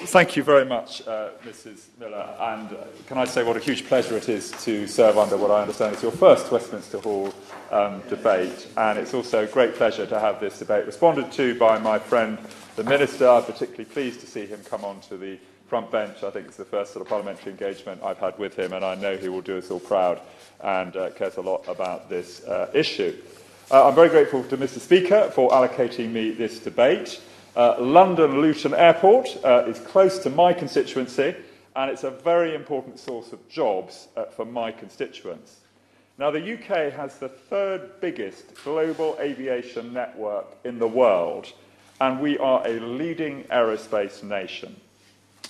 thank you very much, Mrs. Miller, and can I say what a huge pleasure it is to serve under what I understand is your first Westminster Hall debate, and it's also a great pleasure to have this debate responded to by my friend, the Minister. I'm particularly pleased to see him come on to the front bench. I think it's the first sort of parliamentary engagement I've had with him, and I know he will do us all proud and cares a lot about this issue. I'm very grateful to Mr. Speaker for allocating me this debate. London Luton Airport is close to my constituency, and it's a very important source of jobs for my constituents. Now, the UK has the third biggest global aviation network in the world, and we are a leading aerospace nation.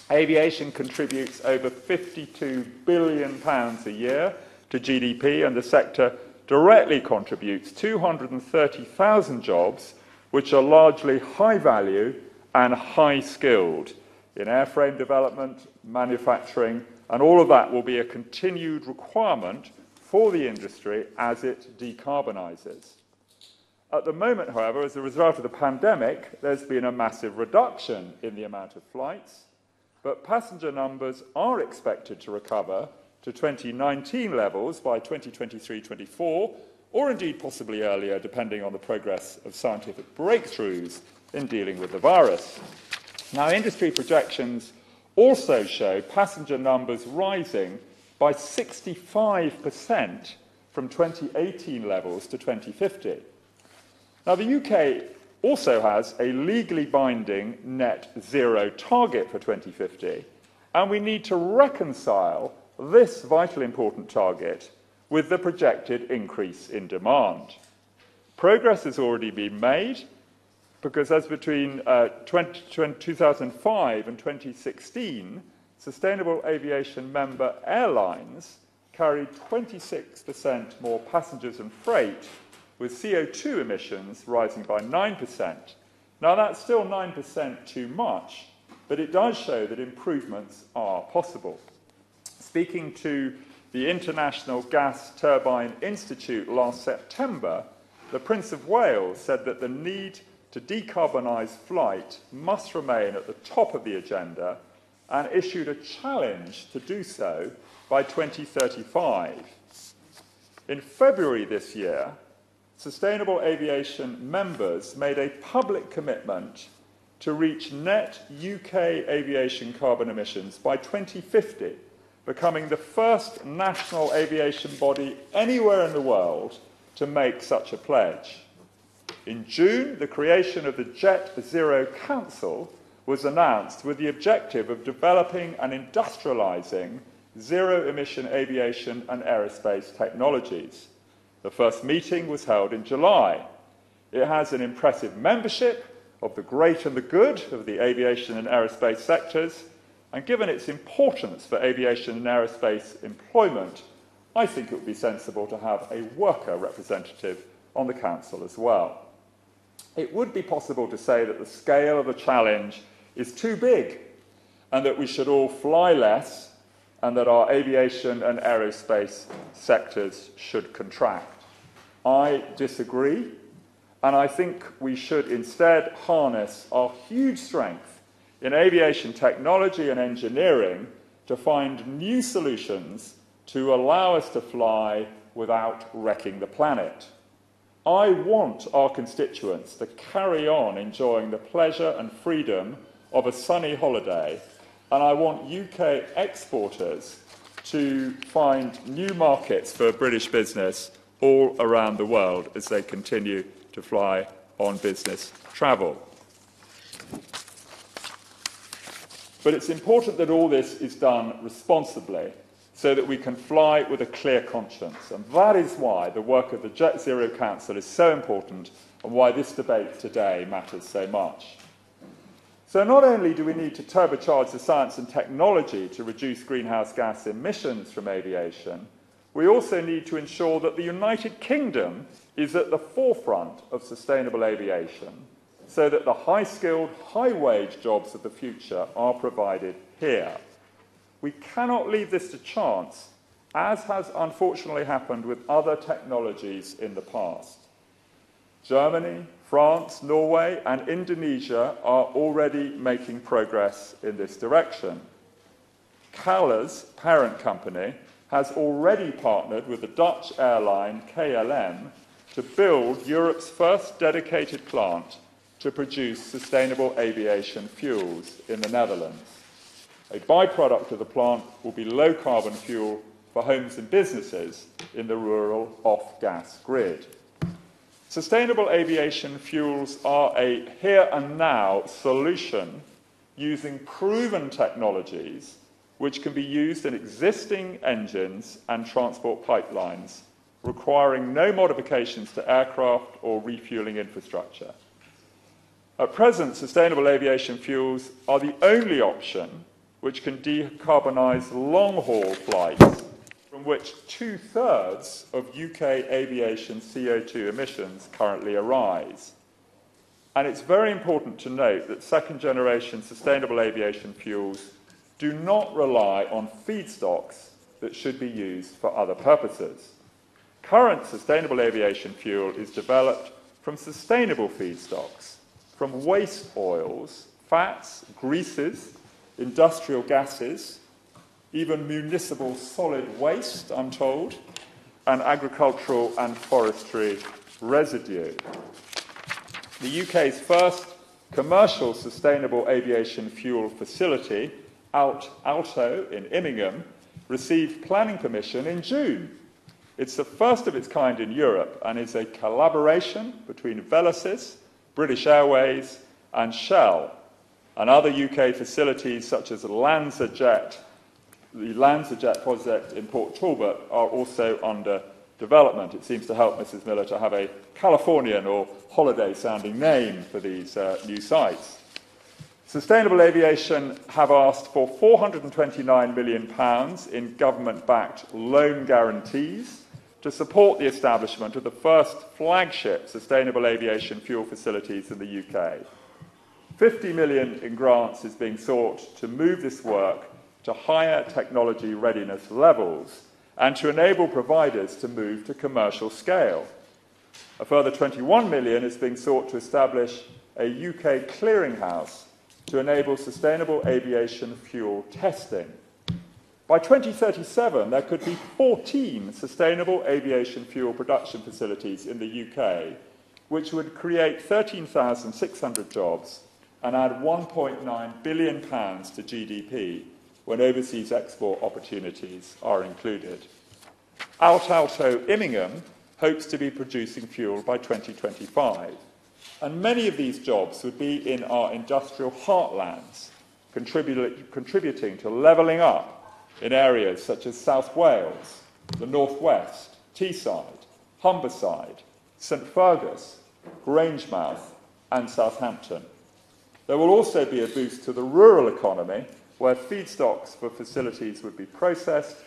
Aviation contributes over £52 billion a year to GDP, and the sector directly contributes 230,000 jobs, which are largely high value and high skilled in airframe development, manufacturing, and all of that will be a continued requirement for the industry as it decarbonises. At the moment, however, as a result of the pandemic, there's been a massive reduction in the amount of flights, but passenger numbers are expected to recover to 2019 levels by 2023-24, or indeed possibly earlier, depending on the progress of scientific breakthroughs in dealing with the virus. Now, industry projections also show passenger numbers rising by 65% from 2018 levels to 2050. Now, the UK also has a legally binding net zero target for 2050, and we need to reconcile this vitally important target with the projected increase in demand. Progress has already been made because as between 2005 and 2016, sustainable aviation member airlines carried 26% more passengers and freight, with CO2 emissions rising by 9%. Now, that's still 9% too much, but it does show that improvements are possible. Speaking to the International Gas Turbine Institute last September, the Prince of Wales said that the need to decarbonise flight must remain at the top of the agenda and issued a challenge to do so by 2035. In February this year, Sustainable Aviation members made a public commitment to reach net UK aviation carbon emissions by 2050, becoming the first national aviation body anywhere in the world to make such a pledge. In June, the creation of the Jet Zero Council was announced with the objective of developing and industrialising zero-emission aviation and aerospace technologies. The first meeting was held in July. It has an impressive membership of the great and the good of the aviation and aerospace sectors, and given its importance for aviation and aerospace employment, I think it would be sensible to have a worker representative on the Council as well. It would be possible to say that the scale of the challenge is too big and that we should all fly less and that our aviation and aerospace sectors should contract. I disagree, and I think we should instead harness our huge strength in aviation technology and engineering to find new solutions to allow us to fly without wrecking the planet. I want our constituents to carry on enjoying the pleasure and freedom of a sunny holiday, and I want UK exporters to find new markets for British business all around the world as they continue to fly on business travel. But it's important that all this is done responsibly so that we can fly with a clear conscience. And that is why the work of the Jet Zero Council is so important and why this debate today matters so much. So not only do we need to turbocharge the science and technology to reduce greenhouse gas emissions from aviation, we also need to ensure that the United Kingdom is at the forefront of sustainable aviation so that the high-skilled, high-wage jobs of the future are provided here. We cannot leave this to chance, as has unfortunately happened with other technologies in the past. Germany, France, Norway, and Indonesia are already making progress in this direction. Caller's parent company has already partnered with the Dutch airline KLM to build Europe's first dedicated plant to produce sustainable aviation fuels in the Netherlands. A byproduct of the plant will be low-carbon fuel for homes and businesses in the rural off-gas grid. Sustainable aviation fuels are a here-and-now solution using proven technologies which can be used in existing engines and transport pipelines, requiring no modifications to aircraft or refuelling infrastructure. At present, sustainable aviation fuels are the only option which can decarbonise long-haul flights, from which 2/3 of UK aviation CO2 emissions currently arise. And it's very important to note that second-generation sustainable aviation fuels do not rely on feedstocks that should be used for other purposes. Current sustainable aviation fuel is developed from sustainable feedstocks, from waste oils, fats, greases, industrial gases, even municipal solid waste, I'm told, and agricultural and forestry residue. The UK's first commercial sustainable aviation fuel facility, Alto in Immingham, received planning permission in June. It's the first of its kind in Europe and is a collaboration between Velasys, British Airways, and Shell, and other UK facilities such as LanzaJet. The LanzaJet project in Port Talbot are also under development. It seems to help Mrs. Miller to have a Californian or holiday-sounding name for these new sites. Sustainable Aviation have asked for £429 million in government-backed loan guarantees to support the establishment of the first flagship sustainable aviation fuel facilities in the UK. £50 million in grants is being sought to move this work to higher technology readiness levels and to enable providers to move to commercial scale. A further £21 million is being sought to establish a UK clearinghouse to enable sustainable aviation fuel testing. By 2037, there could be 14 sustainable aviation fuel production facilities in the UK, which would create 13,600 jobs and add £1.9 billion to GDP when overseas export opportunities are included. Alto Immingham hopes to be producing fuel by 2025. And many of these jobs would be in our industrial heartlands, contributing to levelling up in areas such as South Wales, the North West, Teesside, Humberside, St Fergus, Grangemouth, and Southampton. There will also be a boost to the rural economy, where feedstocks for facilities would be processed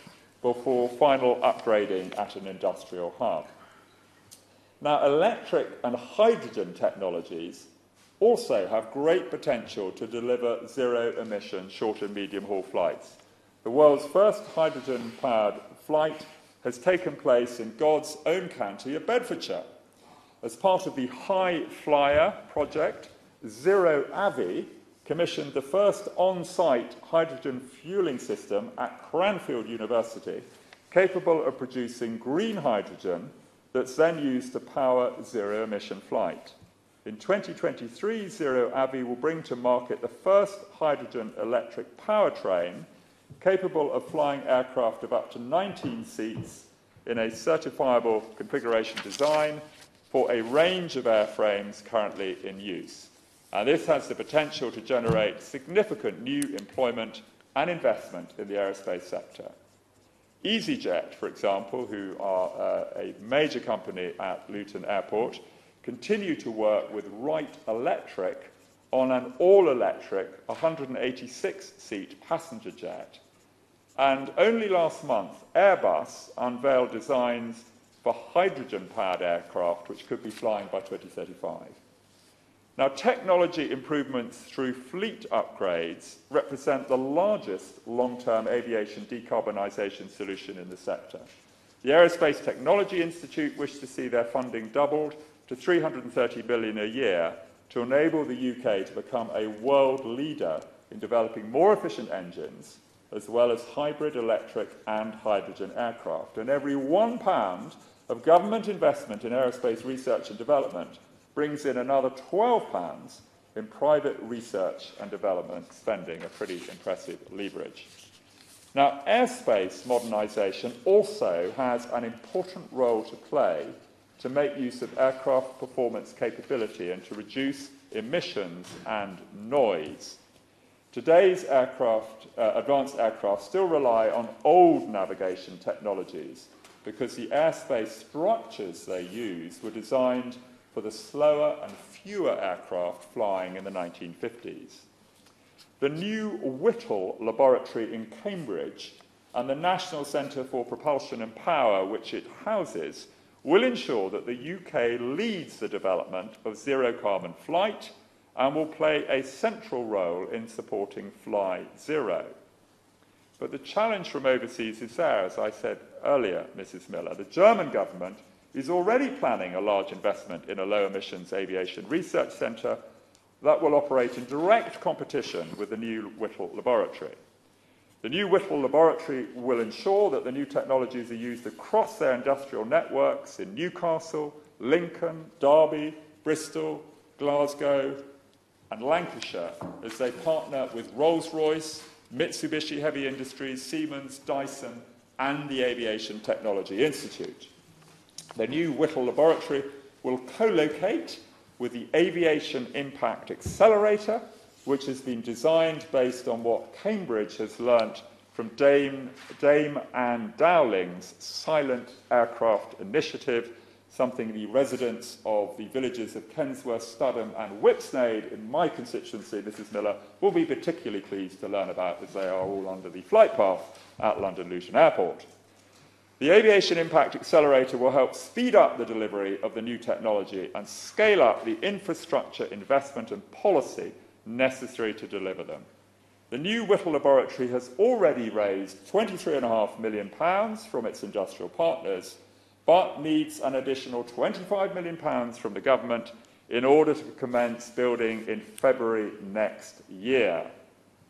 before final upgrading at an industrial hub. Now, electric and hydrogen technologies also have great potential to deliver zero-emission short and medium-haul flights. The world's first hydrogen-powered flight has taken place in God's own county of Bedfordshire. As part of the High Flyer project, Zero Avi commissioned the first on-site hydrogen fueling system at Cranfield University, capable of producing green hydrogen that's then used to power zero-emission flight. In 2023, Zero Avi will bring to market the first hydrogen-electric powertrain capable of flying aircraft of up to 19 seats in a certifiable configuration design for a range of airframes currently in use. And this has the potential to generate significant new employment and investment in the aerospace sector. EasyJet, for example, who are a major company at Luton Airport, continue to work with Wright Electric on an all-electric 186-seat passenger jet. And only last month, Airbus unveiled designs for hydrogen-powered aircraft, which could be flying by 2035. Now, technology improvements through fleet upgrades represent the largest long-term aviation decarbonisation solution in the sector. The Aerospace Technology Institute wish to see their funding doubled to 330 billion a year to enable the UK to become a world leader in developing more efficient engines, as well as hybrid electric and hydrogen aircraft. And every £1 of government investment in aerospace research and development brings in another £12 in private research and development spending, a pretty impressive leverage. Now, airspace modernisation also has an important role to play to make use of aircraft performance capability and to reduce emissions and noise. Today's advanced aircraft still rely on old navigation technologies because the airspace structures they use were designed for the slower and fewer aircraft flying in the 1950s. The new Whittle laboratory in Cambridge and the National Centre for Propulsion and Power, which it houses, will ensure that the UK leads the development of zero-carbon flight and will play a central role in supporting Fly Zero. But the challenge from overseas is there, as I said earlier, Mrs. Miller. The German government is already planning a large investment in a low-emissions aviation research centre that will operate in direct competition with the new Whittle laboratory. The new Whittle laboratory will ensure that the new technologies are used across their industrial networks in Newcastle, Lincoln, Derby, Bristol, Glasgow, and Lancashire as they partner with Rolls-Royce, Mitsubishi Heavy Industries, Siemens, Dyson, and the Aviation Technology Institute. The new Whittle laboratory will co-locate with the Aviation Impact Accelerator, which has been designed based on what Cambridge has learnt from Dame Anne Dowling's Silent Aircraft Initiative, something the residents of the villages of Kensworth, Studham and Whipsnade in my constituency, Mrs. Miller, will be particularly pleased to learn about as they are all under the flight path at London Luton Airport. The Aviation Impact Accelerator will help speed up the delivery of the new technology and scale up the infrastructure, investment and policy necessary to deliver them. The new Whittle laboratory has already raised £23.5 million from its industrial partners, but needs an additional £25 million from the government in order to commence building in February next year.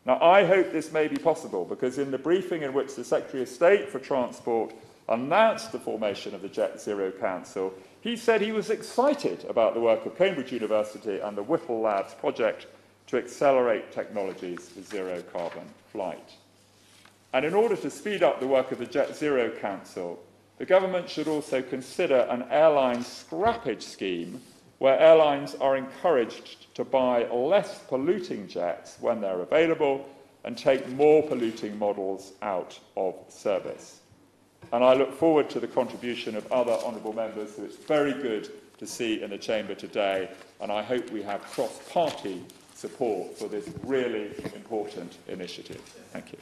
Now, I hope this may be possible because in the briefing in which the Secretary of State for Transport announced the formation of the Jet Zero Council, he said he was excited about the work of Cambridge University and the Whittle Labs project to accelerate technologies for zero-carbon flight. And in order to speed up the work of the Jet Zero Council, the government should also consider an airline scrappage scheme where airlines are encouraged to buy less polluting jets when they're available and take more polluting models out of service. And I look forward to the contribution of other honourable members who it's very good to see in the Chamber today, and I hope we have cross-party support for this really important initiative. Thank you.